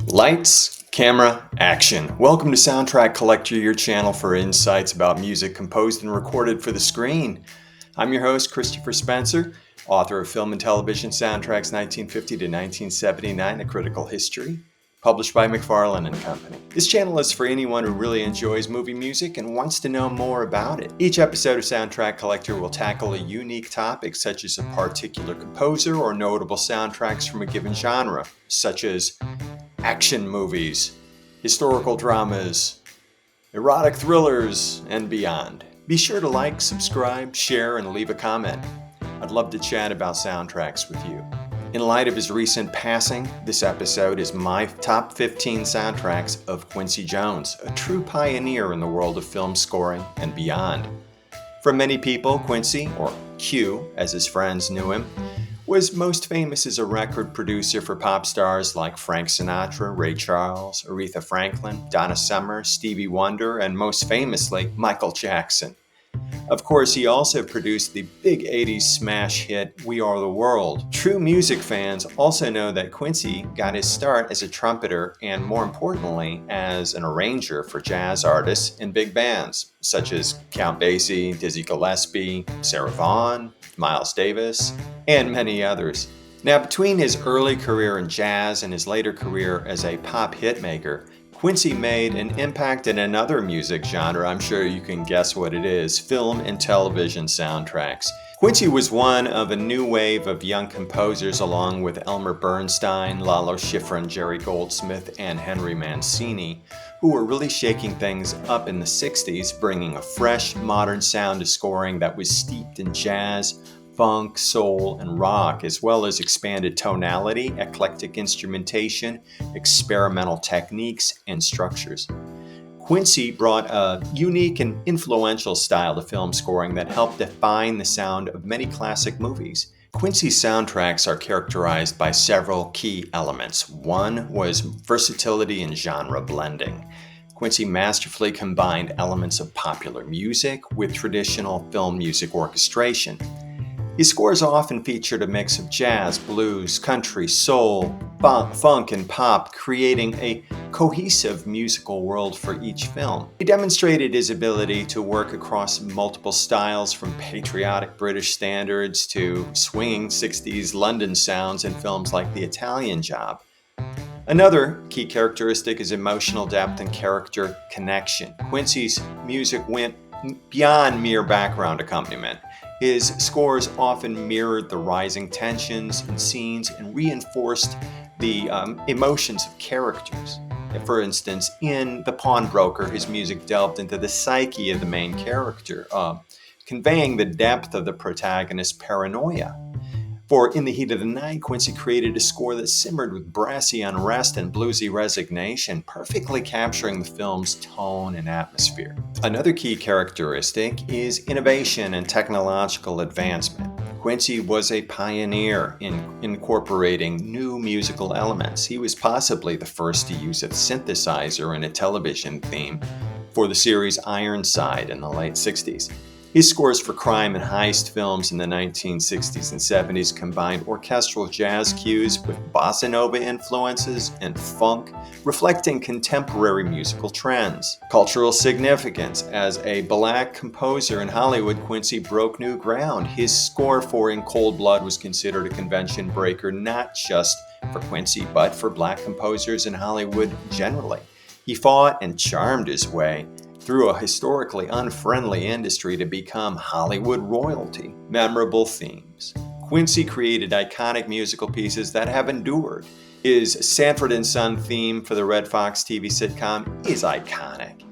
Lights, camera, action. Welcome to Soundtrack Collector, your channel for insights about music composed and recorded for the screen. I'm your host, Kristopher Spencer, author of Film and Television Soundtracks 1950 to 1979, A Critical History, published by McFarland and Company. This channel is for anyone who really enjoys movie music and wants to know more about it. Each episode of Soundtrack Collector will tackle a unique topic, such as a particular composer or notable soundtracks from a given genre, such as action movies, historical dramas, erotic thrillers, and beyond. Be sure to like, subscribe, share, and leave a comment. I'd love to chat about soundtracks with you. In light of his recent passing, this episode is my top 15 soundtracks of Quincy Jones, a true pioneer in the world of film scoring and beyond. For many people, Quincy, or Q as his friends knew him, was most famous as a record producer for pop stars like Frank Sinatra, Ray Charles, Aretha Franklin, Donna Summer, Stevie Wonder, and most famously, Michael Jackson. Of course, he also produced the big 80s smash hit, We Are the World. True music fans also know that Quincy got his start as a trumpeter and, more importantly, as an arranger for jazz artists in big bands, such as Count Basie, Dizzy Gillespie, Sarah Vaughan, Miles Davis, and many others. Now, between his early career in jazz and his later career as a pop hitmaker, Quincy made an impact in another music genre. I'm sure you can guess what it is: film and television soundtracks. Quincy was one of a new wave of young composers, along with Elmer Bernstein, Lalo Schifrin, Jerry Goldsmith, and Henry Mancini, who were really shaking things up in the 60s, bringing a fresh, modern sound to scoring that was steeped in jazz, funk, soul, and rock, as well as expanded tonality, eclectic instrumentation, experimental techniques, and structures. Quincy brought a unique and influential style to film scoring that helped define the sound of many classic movies. Quincy's soundtracks are characterized by several key elements. One was versatility and genre blending. Quincy masterfully combined elements of popular music with traditional film music orchestration. His scores often featured a mix of jazz, blues, country, soul, funk, and pop, creating a cohesive musical world for each film. He demonstrated his ability to work across multiple styles, from patriotic British standards to swinging 60s London sounds in films like The Italian Job. Another key characteristic is emotional depth and character connection. Quincy's music went beyond mere background accompaniment. His scores often mirrored the rising tensions in scenes and reinforced the emotions of characters. For instance, in The Pawnbroker, his music delved into the psyche of the main character, conveying the depth of the protagonist's paranoia. For In the Heat of the Night, Quincy created a score that simmered with brassy unrest and bluesy resignation, perfectly capturing the film's tone and atmosphere. Another key characteristic is innovation and technological advancement. Quincy was a pioneer in incorporating new musical elements. He was possibly the first to use a synthesizer in a television theme for the series Ironside in the late 60s. His scores for crime and heist films in the 1960s and 70s combined orchestral jazz cues with bossa nova influences and funk, reflecting contemporary musical trends. Cultural significance. As a black composer in Hollywood, Quincy broke new ground. His score for In Cold Blood was considered a convention breaker, not just for Quincy, but for black composers in Hollywood generally. He fought and charmed his way through a historically unfriendly industry to become Hollywood royalty. Memorable themes. Quincy created iconic musical pieces that have endured. His Sanford and Son theme for the Red Fox TV sitcom is iconic.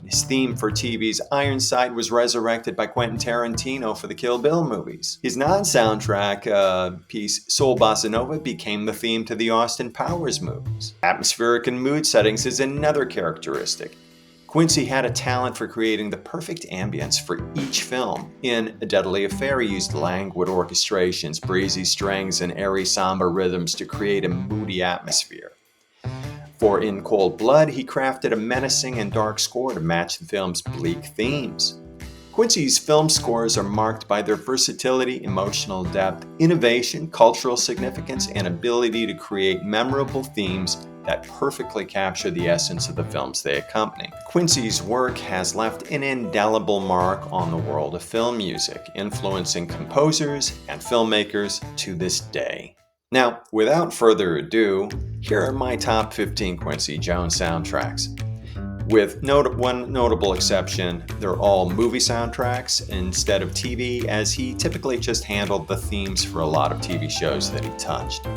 His theme for TV's Ironside was resurrected by Quentin Tarantino for the Kill Bill movies. His non-soundtrack piece, Soul Bossa Nova, became the theme to the Austin Powers movies. Atmospheric and mood settings is another characteristic. Quincy had a talent for creating the perfect ambience for each film. In A Deadly Affair, he used languid orchestrations, breezy strings, and airy samba rhythms to create a moody atmosphere. For In Cold Blood, he crafted a menacing and dark score to match the film's bleak themes. Quincy's film scores are marked by their versatility, emotional depth, innovation, cultural significance, and ability to create memorable themes that perfectly capture the essence of the films they accompany. Quincy's work has left an indelible mark on the world of film music, influencing composers and filmmakers to this day. Now, without further ado, here are my top 15 Quincy Jones soundtracks. With one notable exception, they're all movie soundtracks instead of TV, as he typically just handled the themes for a lot of TV shows that he touched.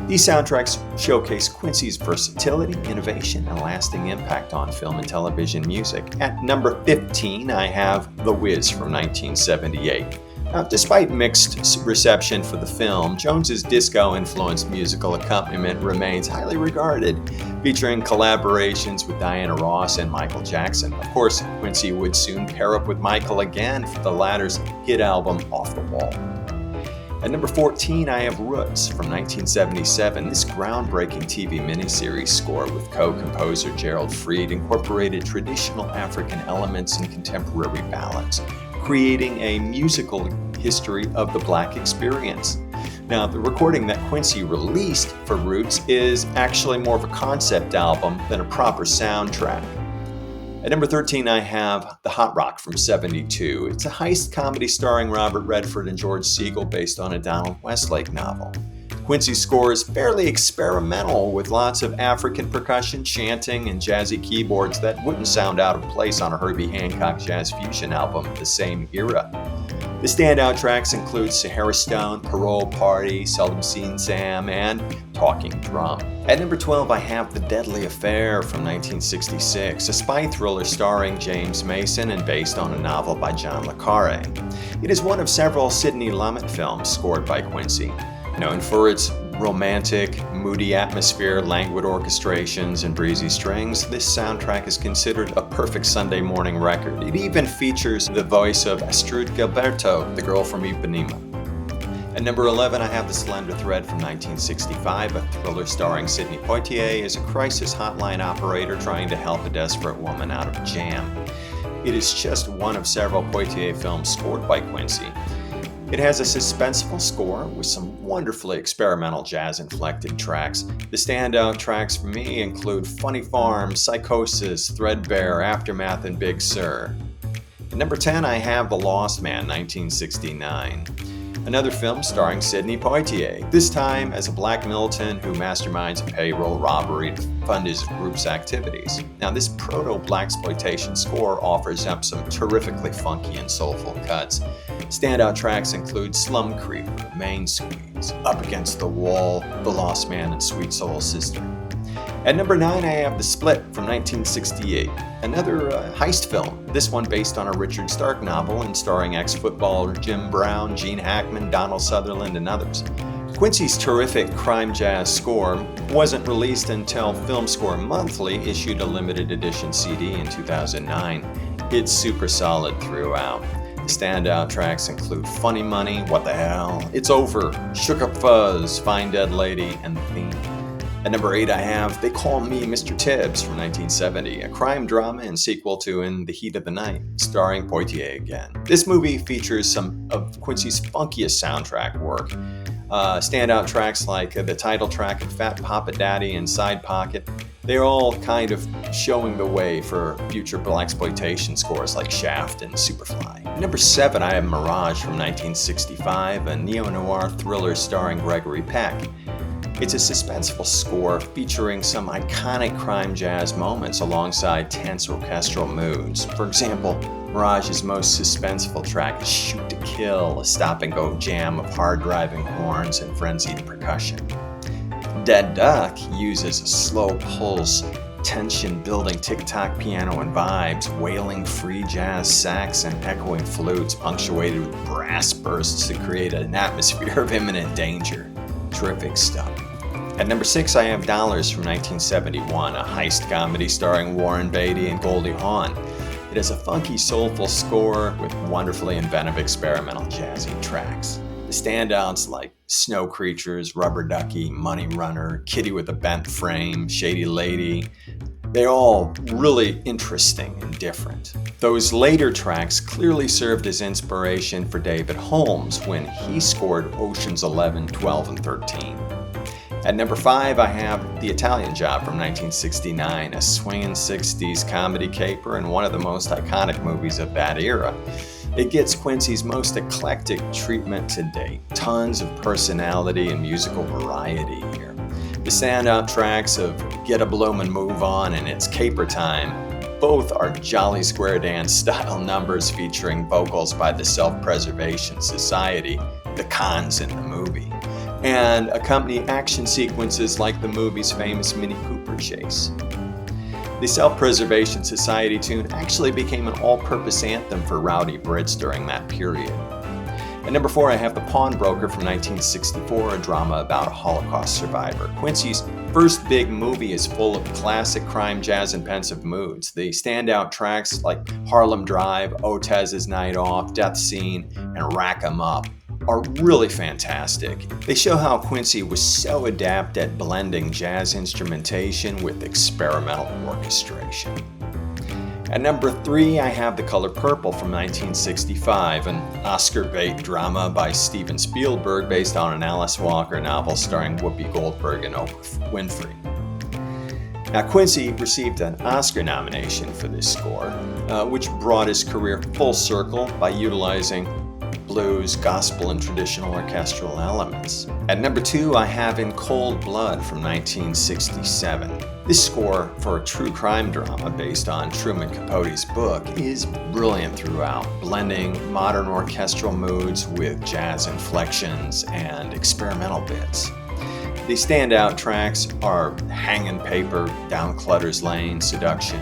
These soundtracks showcase Quincy's versatility, innovation, and lasting impact on film and television music. At number 15, I have The Wiz from 1978. Now, despite mixed reception for the film, Jones's disco-influenced musical accompaniment remains highly regarded, featuring collaborations with Diana Ross and Michael Jackson. Of course, Quincy would soon pair up with Michael again for the latter's hit album Off the Wall. At number 14, I have Roots from 1977. This groundbreaking TV miniseries score with co-composer Gerald Fried incorporated traditional African elements and contemporary ballads, creating a musical history of the Black experience. Now, the recording that Quincy released for Roots is actually more of a concept album than a proper soundtrack. At number 13, I have The Hot Rock from 72. It's a heist comedy starring Robert Redford and George Segal based on a Donald Westlake novel. Quincy's score is fairly experimental, with lots of African percussion, chanting, and jazzy keyboards that wouldn't sound out of place on a Herbie Hancock jazz fusion album of the same era. The standout tracks include Sahara Stone, Parole Party, Seldom Seen Sam, and Talking Drum. At number 12, I have The Deadly Affair from 1966, a spy thriller starring James Mason and based on a novel by John le Carre. It is one of several Sidney Lumet films scored by Quincy. Known for its romantic, moody atmosphere, languid orchestrations, and breezy strings, this soundtrack is considered a perfect Sunday morning record. It even features the voice of Astrud Gilberto, the girl from Ipanema. At number 11, I have The Slender Thread from 1965, a thriller starring Sidney Poitier as a crisis hotline operator trying to help a desperate woman out of a jam. It is just one of several Poitier films scored by Quincy. It has a suspenseful score with some wonderfully experimental jazz-inflected tracks. The standout tracks for me include Funny Farm, Psychosis, Threadbare, Aftermath, and Big Sur. At number 10, I have The Lost Man, 1969. Another film starring Sidney Poitier, this time as a black militant who masterminds a payroll robbery to fund his group's activities. Now, this proto-blaxploitation score offers up some terrifically funky and soulful cuts. Standout tracks include Slum Creeper, Main Squeeze, Up Against the Wall, The Lost Man, and Sweet Soul Sister. At number 9, I have The Split from 1968, another heist film, this one based on a Richard Stark novel and starring ex-footballer Jim Brown, Gene Hackman, Donald Sutherland, and others. Quincy's terrific crime jazz score wasn't released until Film Score Monthly issued a limited edition CD in 2009. It's super solid throughout. The standout tracks include Funny Money, What the Hell, It's Over, Shook Up Fuzz, Fine Dead Lady, and The Theme. At number 8, I have They Call Me Mr. Tibbs from 1970, a crime drama and sequel to In the Heat of the Night, starring Poitier again. This movie features some of Quincy's funkiest soundtrack work. Standout tracks like the title track of Fat Papa Daddy and Side Pocket, they're all kind of showing the way for future blaxploitation scores like Shaft and Superfly. At number 7, I have Mirage from 1965, a neo-noir thriller starring Gregory Peck. It's a suspenseful score featuring some iconic crime jazz moments alongside tense orchestral moods. For example, Mirage's most suspenseful track is Shoot to Kill, a stop-and-go jam of hard-driving horns and frenzied percussion. Dead Duck uses a slow pulse, tension-building tick-tock piano and vibes, wailing free jazz sax and echoing flutes punctuated with brass bursts to create an atmosphere of imminent danger. Terrific stuff. At number 6, I have Dollars from 1971, a heist comedy starring Warren Beatty and Goldie Hawn. It has a funky, soulful score with wonderfully inventive experimental jazzy tracks. The standouts like Snow Creatures, Rubber Ducky, Money Runner, Kitty with a Bent Frame, Shady Lady, they're all really interesting and different. Those later tracks clearly served as inspiration for David Holmes when he scored Oceans 11, 12, and 13. At number 5, I have The Italian Job from 1969, a swinging 60s comedy caper and one of the most iconic movies of that era. It gets Quincy's most eclectic treatment to date. Tons of personality and musical variety here. The standout tracks of Get a Bloomin' Move On and It's Caper Time both are Jolly Square Dance style numbers featuring vocals by the Self-Preservation Society, the cons in the movie, and accompany action sequences like the movie's famous Mini Cooper chase. The Self-Preservation Society tune actually became an all-purpose anthem for rowdy Brits during that period. At number 4, I have The Pawnbroker from 1964, a drama about a Holocaust survivor. Quincy's first big movie is full of classic crime, jazz, and pensive moods. The standout tracks like Harlem Drive, Otez's Night Off, Death Scene, and Rack 'em Up are really fantastic. They show how Quincy was so adept at blending jazz instrumentation with experimental orchestration. At number 3, I have The Color Purple from 1965, an Oscar bait drama by Steven Spielberg based on an Alice Walker novel starring Whoopi Goldberg and Oprah Winfrey. Now, Quincy received an Oscar nomination for this score, which brought his career full circle by utilizing blues, gospel, and traditional orchestral elements. At number 2, I have In Cold Blood from 1967. This score for a true crime drama based on Truman Capote's book is brilliant throughout, blending modern orchestral moods with jazz inflections and experimental bits. The standout tracks are Hangin' Paper, Down Clutter's Lane, Seduction,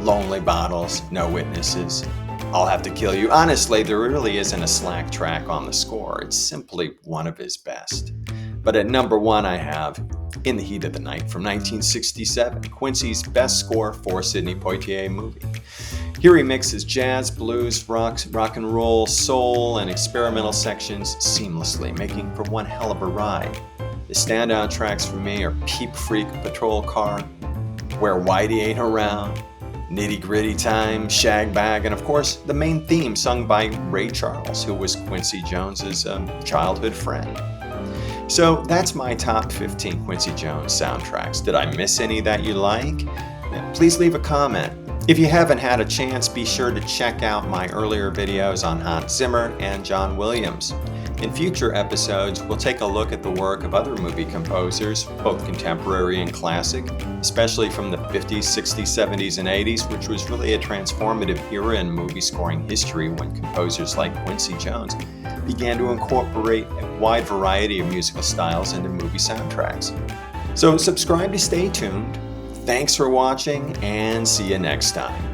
Lonely Bottles, No Witnesses, I'll Have to Kill You. Honestly, there really isn't a slack track on the score. It's simply one of his best. But at number 1, I have In the Heat of the Night from 1967, Quincy's best score for Sidney Poitier movie. Here he mixes jazz, blues, rock and roll, soul, and experimental sections seamlessly, making for one hell of a ride. The standout tracks for me are Peep Freak Patrol Car, Where Whitey Ain't Around, Nitty Gritty Time, Shag Bag, and of course the main theme sung by Ray Charles, who was Quincy Jones's childhood friend. So that's my top 15 Quincy Jones soundtracks. Did I miss any that you like? Please leave a comment. If you haven't had a chance, be sure to check out my earlier videos on Hans Zimmer and John Williams. In future episodes, we'll take a look at the work of other movie composers, both contemporary and classic, especially from the 50s, 60s, 70s, and 80s, which was really a transformative era in movie scoring history when composers like Quincy Jones began to incorporate a wide variety of musical styles into movie soundtracks. So subscribe to stay tuned. Thanks for watching, and see you next time.